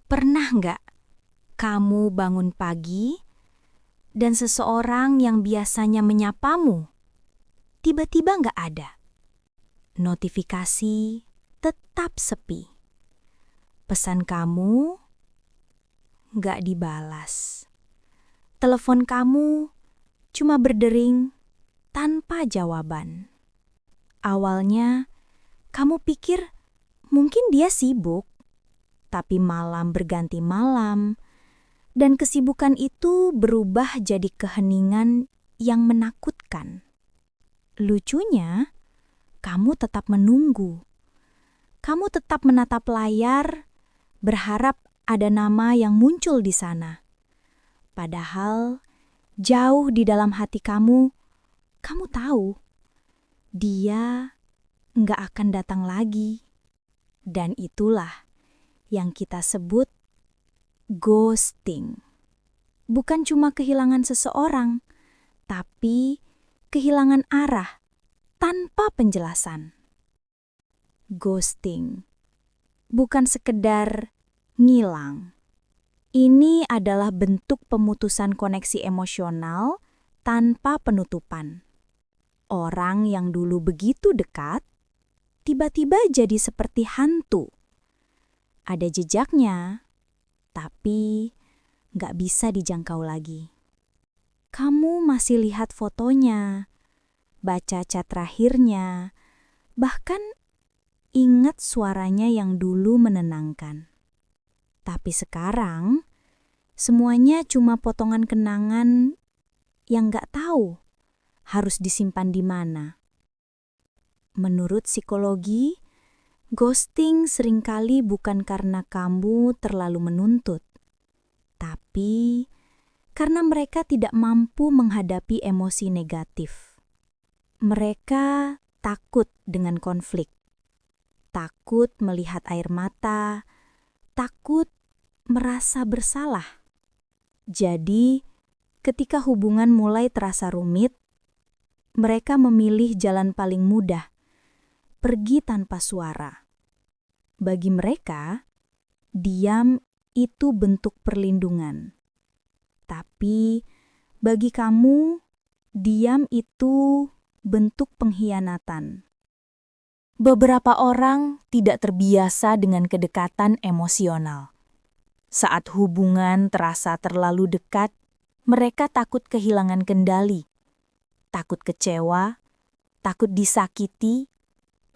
Pernah nggak kamu bangun pagi dan seseorang yang biasanya menyapamu tiba-tiba nggak ada? Notifikasi tetap sepi. Pesan kamu nggak dibalas. Telepon kamu cuma berdering tanpa jawaban. Awalnya kamu pikir mungkin dia sibuk, tapi malam berganti malam, dan kesibukan itu berubah jadi keheningan yang menakutkan. Lucunya, kamu tetap menunggu. Kamu tetap menatap layar, berharap ada nama yang muncul di sana. Padahal, jauh di dalam hati kamu tahu, dia nggak akan datang lagi. Dan itulah yang kita sebut ghosting. Bukan cuma kehilangan seseorang, tapi kehilangan arah tanpa penjelasan. Ghosting bukan sekedar ngilang. Ini adalah bentuk pemutusan koneksi emosional tanpa penutupan. Orang yang dulu begitu dekat, tiba-tiba jadi seperti hantu. Ada jejaknya, tapi nggak bisa dijangkau lagi. Kamu masih lihat fotonya, baca chat terakhirnya, bahkan ingat suaranya yang dulu menenangkan. Tapi sekarang, semuanya cuma potongan kenangan yang nggak tahu harus disimpan di mana. Menurut psikologi, ghosting seringkali bukan karena kamu terlalu menuntut, tapi karena mereka tidak mampu menghadapi emosi negatif. Mereka takut dengan konflik, takut melihat air mata, takut merasa bersalah. Jadi, ketika hubungan mulai terasa rumit, mereka memilih jalan paling mudah, pergi tanpa suara. Bagi mereka, diam itu bentuk perlindungan. Tapi bagi kamu, diam itu bentuk pengkhianatan. Beberapa orang tidak terbiasa dengan kedekatan emosional. Saat hubungan terasa terlalu dekat, mereka takut kehilangan kendali, takut kecewa, takut disakiti,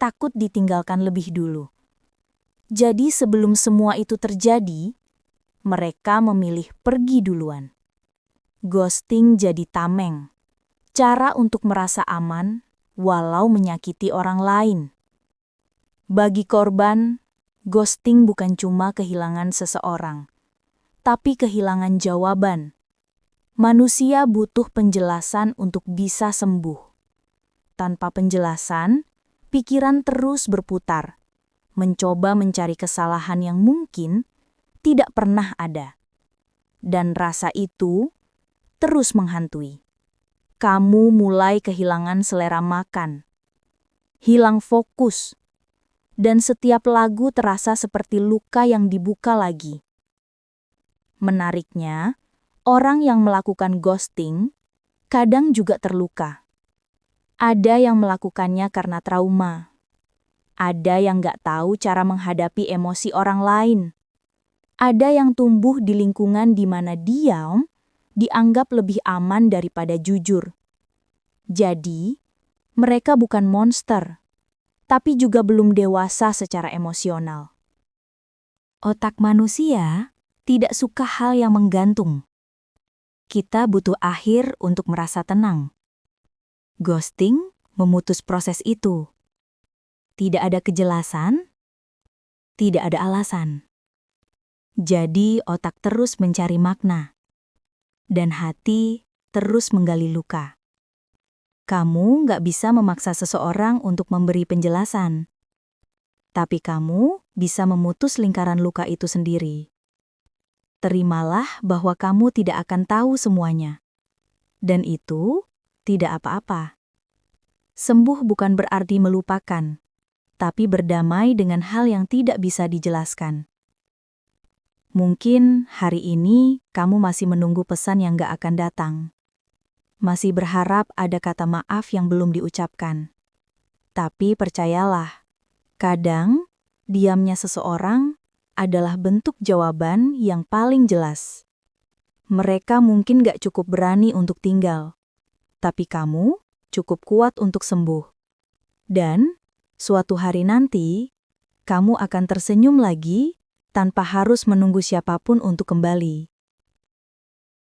takut ditinggalkan lebih dulu. Jadi sebelum semua itu terjadi, mereka memilih pergi duluan. Ghosting jadi tameng, cara untuk merasa aman walau menyakiti orang lain. Bagi korban, ghosting bukan cuma kehilangan seseorang, tapi kehilangan jawaban. Manusia butuh penjelasan untuk bisa sembuh. Tanpa penjelasan, pikiran terus berputar, mencoba mencari kesalahan yang mungkin tidak pernah ada. Dan rasa itu terus menghantui. Kamu mulai kehilangan selera makan, hilang fokus, dan setiap lagu terasa seperti luka yang dibuka lagi. Menariknya, orang yang melakukan ghosting kadang juga terluka. Ada yang melakukannya karena trauma. Ada yang nggak tahu cara menghadapi emosi orang lain. Ada yang tumbuh di lingkungan di mana diam dianggap lebih aman daripada jujur. Jadi, mereka bukan monster, tapi juga belum dewasa secara emosional. Otak manusia tidak suka hal yang menggantung. Kita butuh akhir untuk merasa tenang. Ghosting memutus proses itu. Tidak ada kejelasan, tidak ada alasan. Jadi otak terus mencari makna, dan hati terus menggali luka. Kamu nggak bisa memaksa seseorang untuk memberi penjelasan, tapi kamu bisa memutus lingkaran luka itu sendiri. Terimalah bahwa kamu tidak akan tahu semuanya, dan itu tidak apa-apa. Sembuh bukan berarti melupakan, tapi berdamai dengan hal yang tidak bisa dijelaskan. Mungkin hari ini kamu masih menunggu pesan yang gak akan datang. Masih berharap ada kata maaf yang belum diucapkan. Tapi percayalah, kadang diamnya seseorang adalah bentuk jawaban yang paling jelas. Mereka mungkin gak cukup berani untuk tinggal, tapi kamu cukup kuat untuk sembuh. Dan suatu hari nanti, kamu akan tersenyum lagi tanpa harus menunggu siapapun untuk kembali.